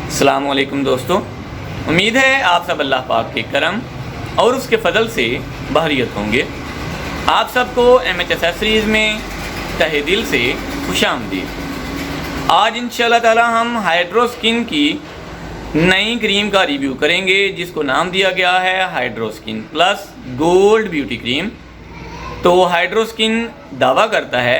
अस्सलामुअलैकुम दोस्तों, उम्मीद है आप सब अल्लाह पाक के करम और उसके फजल से बहरियत होंगे। आप सबको MH एक्सेसरीज़ में तहे दिल से खुशामदीद। आज इंशाल्लाह ताला हम हाइड्रो स्किन की नई क्रीम का रिव्यू करेंगे जिसको नाम दिया गया है hydro skin plus gold beauty cream. तो हाइड्रो स्किन दावा करता है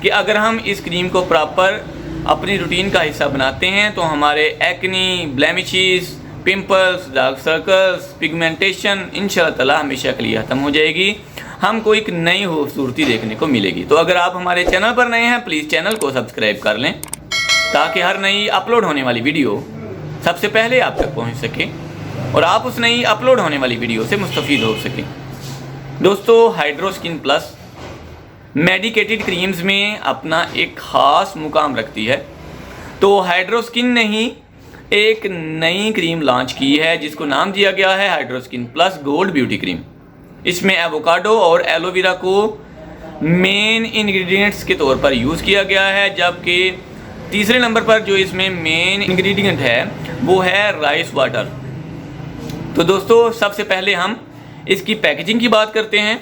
कि अगर हम इस क्रीम को प्रॉपर अपनी रूटीन का हिस्सा बनाते हैं तो हमारे acne, blemishes, pimples, dark circles, pigmentation इंशाल्लाह ताला हमेशा के लिए ख़त्म हो जाएगी। हमको एक नई खूबसूरती देखने को मिलेगी। तो अगर आप हमारे चैनल पर नए हैं प्लीज़ चैनल को सब्सक्राइब कर लें ताकि हर नई अपलोड होने वाली वीडियो सबसे पहले आप तक पहुंच सके और आप उस नई अपलोड होने वाली वीडियो से मुस्तफ़ीद हो सकें। दोस्तों, hydro skin plus medicated creams में अपना एक ख़ास मुकाम रखती है। तो हाइड्रो स्किन ने ही एक नई क्रीम लॉन्च की है जिसको नाम दिया गया है hydro skin plus gold beauty cream. इसमें एवोकाडो और एलोवेरा को मेन इंग्रेडिएंट्स के तौर पर यूज़ किया गया है, जबकि तीसरे नंबर पर जो इसमें मेन इंग्रेडिएंट है वो है राइस वाटर। तो दोस्तों, सबसे पहले हम इसकी पैकेजिंग की बात करते हैं,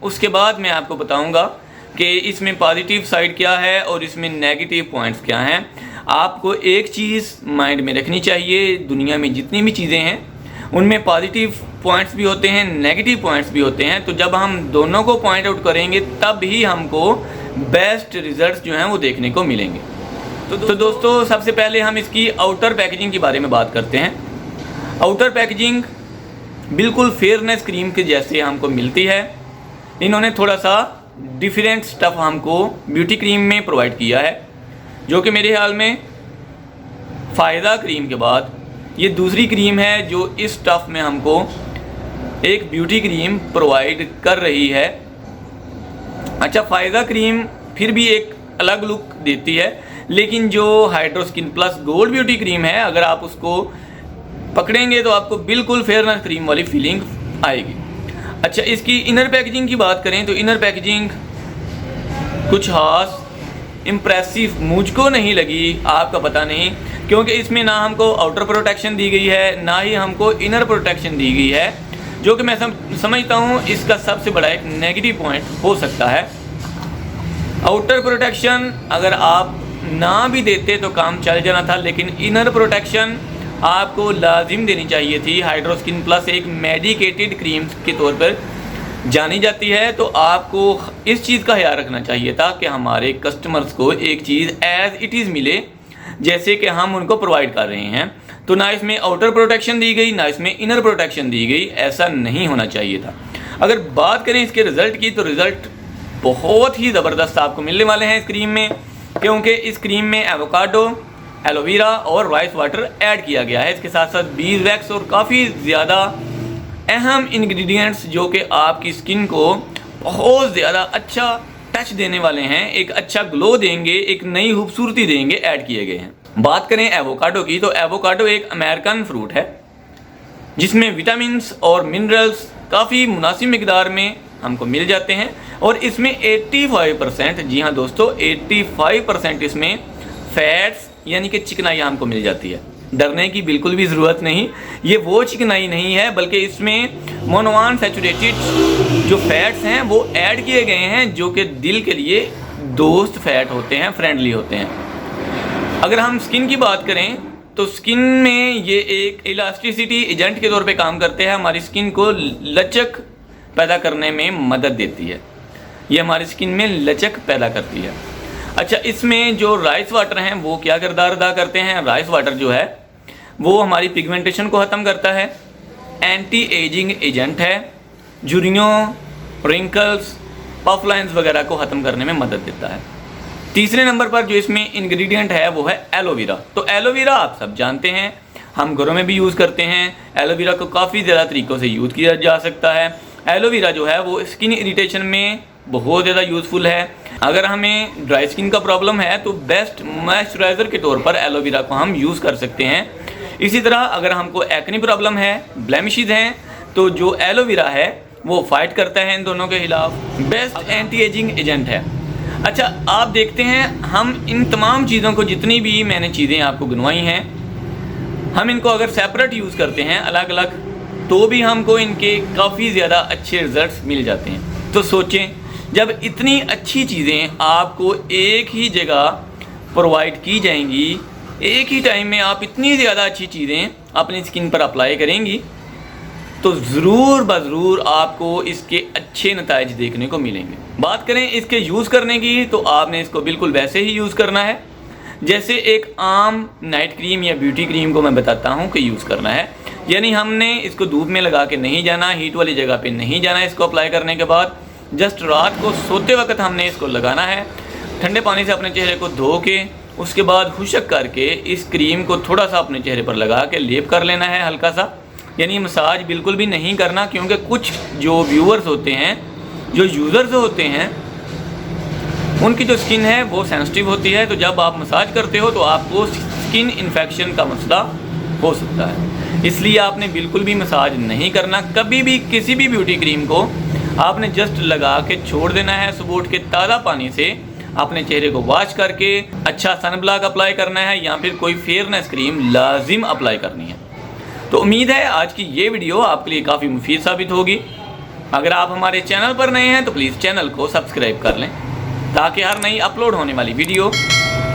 उसके बाद मैं आपको बताऊंगा कि इसमें पॉजिटिव साइड क्या है और इसमें नेगेटिव पॉइंट्स क्या हैं। आपको एक चीज़ माइंड में रखनी चाहिए, दुनिया में जितनी भी चीज़ें हैं उनमें पॉजिटिव पॉइंट्स भी होते हैं, नेगेटिव पॉइंट्स भी होते हैं। तो जब हम दोनों को पॉइंट आउट करेंगे तब ही हमको बेस्ट रिजल्ट्स जो हैं वो देखने को मिलेंगे। तो दोस्तों, सबसे पहले हम इसकी आउटर पैकेजिंग के बारे में बात करते हैं। आउटर पैकेजिंग बिल्कुल फेयरनेस क्रीम के जैसे हमको मिलती है। इन्होंने थोड़ा सा डिफरेंट स्टफ़ हमको ब्यूटी क्रीम में प्रोवाइड किया है, जो कि मेरे ख्याल में फ़ायदा क्रीम के बाद ये दूसरी क्रीम है जो इस स्टफ़ में हमको एक ब्यूटी क्रीम प्रोवाइड कर रही है। अच्छा, फ़ायदा क्रीम फिर भी एक अलग लुक देती है, लेकिन जो hydro skin plus gold beauty cream है अगर आप उसको पकड़ेंगे तो आपको बिल्कुल फेयरनेस क्रीम वाली फीलिंग आएगी। अच्छा, इसकी इनर पैकेजिंग की बात करें तो इनर पैकेजिंग कुछ खास इम्प्रेसिव मुझको नहीं लगी, आपका पता नहीं, क्योंकि इसमें ना हमको आउटर प्रोटेक्शन दी गई है ना ही हमको इनर प्रोटेक्शन दी गई है, जो कि मैं समझता हूँ इसका सबसे बड़ा एक नेगेटिव पॉइंट हो सकता है। आउटर प्रोटेक्शन अगर आप ना भी देते तो काम चल जाना था, लेकिन इनर प्रोटेक्शन आपको लाजिम देनी चाहिए थी। हाइड्रो स्किन प्लस एक मेडिकेटेड क्रीम के तौर पर जानी जाती है, तो आपको इस चीज़ का ख्याल रखना चाहिए था कि हमारे कस्टमर्स को एक चीज़ एज इट इज़ मिले जैसे कि हम उनको प्रोवाइड कर रहे हैं। तो ना इसमें आउटर प्रोटेक्शन दी गई ना इसमें इनर प्रोटेक्शन दी गई, ऐसा नहीं होना चाहिए था। अगर बात करें इसके रिज़ल्ट की तो रिज़ल्ट बहुत ही ज़बरदस्त आपको मिलने वाले हैं इस क्रीम में, क्योंकि इस क्रीम में एवोकाडो, एलोवेरा और राइस वाटर ऐड किया गया है। इसके साथ साथ बीज वैक्स और काफ़ी ज़्यादा अहम इंग्रेडिएंट्स जो कि आपकी स्किन को बहुत ज़्यादा अच्छा टच देने वाले हैं, एक अच्छा ग्लो देंगे, एक नई खूबसूरती देंगे, ऐड किए गए हैं। बात करें एवोकाडो की तो एवोकाडो एक अमेरिकन फ्रूट है जिसमें विटामिन्स और मिनरल्स काफ़ी मुनासिब मिकदार में हमको मिल जाते हैं और इसमें 85%, जी हाँ दोस्तों, 85% इसमें फैट्स यानी कि चिकनाई हमको मिल जाती है। डरने की बिल्कुल भी ज़रूरत नहीं, ये वो चिकनाई नहीं है बल्कि इसमें मोनोअनसैचुरेटेड जो फैट्स हैं वो ऐड किए गए हैं, जो कि दिल के लिए दोस्त फैट होते हैं, फ्रेंडली होते हैं। अगर हम स्किन की बात करें तो स्किन में ये एक इलास्टिसिटी एजेंट के तौर पे काम करते हैं, हमारी स्किन को लचक पैदा करने में मदद देती है। ये हमारी स्किन में लचक पैदा करती है। अच्छा, इसमें जो राइस वाटर हैं वो क्या किरदार अदा करते हैं? राइस वाटर जो है वो हमारी पिगमेंटेशन को ख़त्म करता है, एंटी एजिंग एजेंट है, झुर्रियों, रिंकल्स, पफ लाइन्स वगैरह को ख़त्म करने में मदद देता है। तीसरे नंबर पर जो इसमें इंग्रेडिएंट है वो है एलोवेरा। तो एलोवेरा आप सब जानते हैं, हम घरों में भी यूज़ करते हैं। एलोवेरा को काफ़ी ज़्यादा तरीक़ों से यूज़ किया जा सकता है। एलोवेरा जो है वो स्किन इरिटेशन में बहुत ज़्यादा यूज़फुल है। अगर हमें ड्राई स्किन का प्रॉब्लम है तो बेस्ट मॉइस्चराइज़र के तौर पर एलोवेरा को हम यूज़ कर सकते हैं। इसी तरह अगर हमको एक्ने प्रॉब्लम है, ब्लेमिशेस हैं, तो जो एलोवेरा है वो फाइट करता है इन दोनों के खिलाफ, बेस्ट एंटी एजिंग एजेंट है। अच्छा, आप देखते हैं हम इन तमाम चीज़ों को, जितनी भी मैंने चीज़ें आपको गिनवाई हैं, हम इनको अगर सेपरेट यूज़ करते हैं अलग अलग, तो भी हमको इनके काफ़ी ज़्यादा अच्छे रिजल्ट्स मिल जाते हैं। तो सोचें, जब इतनी अच्छी चीज़ें आपको एक ही जगह प्रोवाइड की जाएंगी, एक ही टाइम में आप इतनी ज़्यादा अच्छी चीज़ें अपनी स्किन पर अप्लाई करेंगी, तो ज़रूर ज़रूर आपको इसके अच्छे नताइज देखने को मिलेंगे। बात करें इसके यूज़ करने की, तो आपने इसको बिल्कुल वैसे ही यूज़ करना है जैसे एक आम नाइट क्रीम या ब्यूटी क्रीम को मैं बताता हूँ कि यूज़ करना है। यानी हमने इसको धूप में लगा के नहीं जाना, हीट वाली जगह पे नहीं जाना। इसको अप्लाई करने के बाद जस्ट रात को सोते वक्त हमने इसको लगाना है। ठंडे पानी से अपने चेहरे को धो के उसके बाद खुशक करके इस क्रीम को थोड़ा सा अपने चेहरे पर लगा के लेप कर लेना है हल्का सा। यानी मसाज बिल्कुल भी नहीं करना, क्योंकि कुछ जो व्यूअर्स होते हैं, जो यूज़र्स होते हैं, उनकी जो स्किन है वो सेंसिटिव होती है। तो जब आप मसाज करते हो तो आपको स्किन इन्फेक्शन का मसला हो सकता है। इसलिए आपने बिल्कुल भी मसाज नहीं करना। कभी भी किसी भी ब्यूटी क्रीम को आपने जस्ट लगा के छोड़ देना है। सुबह उठ के ताज़ा पानी से अपने चेहरे को वॉश करके अच्छा सन ब्लॉक अप्लाई करना है, या फिर कोई फेयरनेस क्रीम लाजिम अप्लाई करनी है। तो उम्मीद है आज की ये वीडियो आपके लिए काफ़ी मुफीद साबित होगी। अगर आप हमारे चैनल पर नए हैं तो प्लीज़ चैनल को सब्सक्राइब कर लें, ताकि हर नई अपलोड होने वाली वीडियो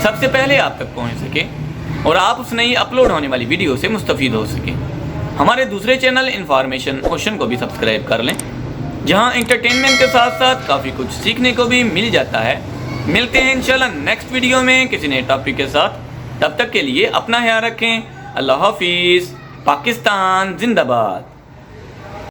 सबसे पहले आप तक पहुंच सके और आप उस नई अपलोड होने वाली वीडियो से मुस्तफ़ीद हो सकें। हमारे दूसरे चैनल इन्फॉर्मेशन ओशन को भी सब्सक्राइब कर लें, जहां एंटरटेनमेंट के साथ साथ काफ़ी कुछ सीखने को भी मिल जाता है। मिलते हैं इंशाल्लाह नेक्स्ट वीडियो में किसी नए टॉपिक के साथ। तब तक के लिए अपना ख्याल रखें। अल्लाह हाफिज़। पाकिस्तान जिंदाबाद।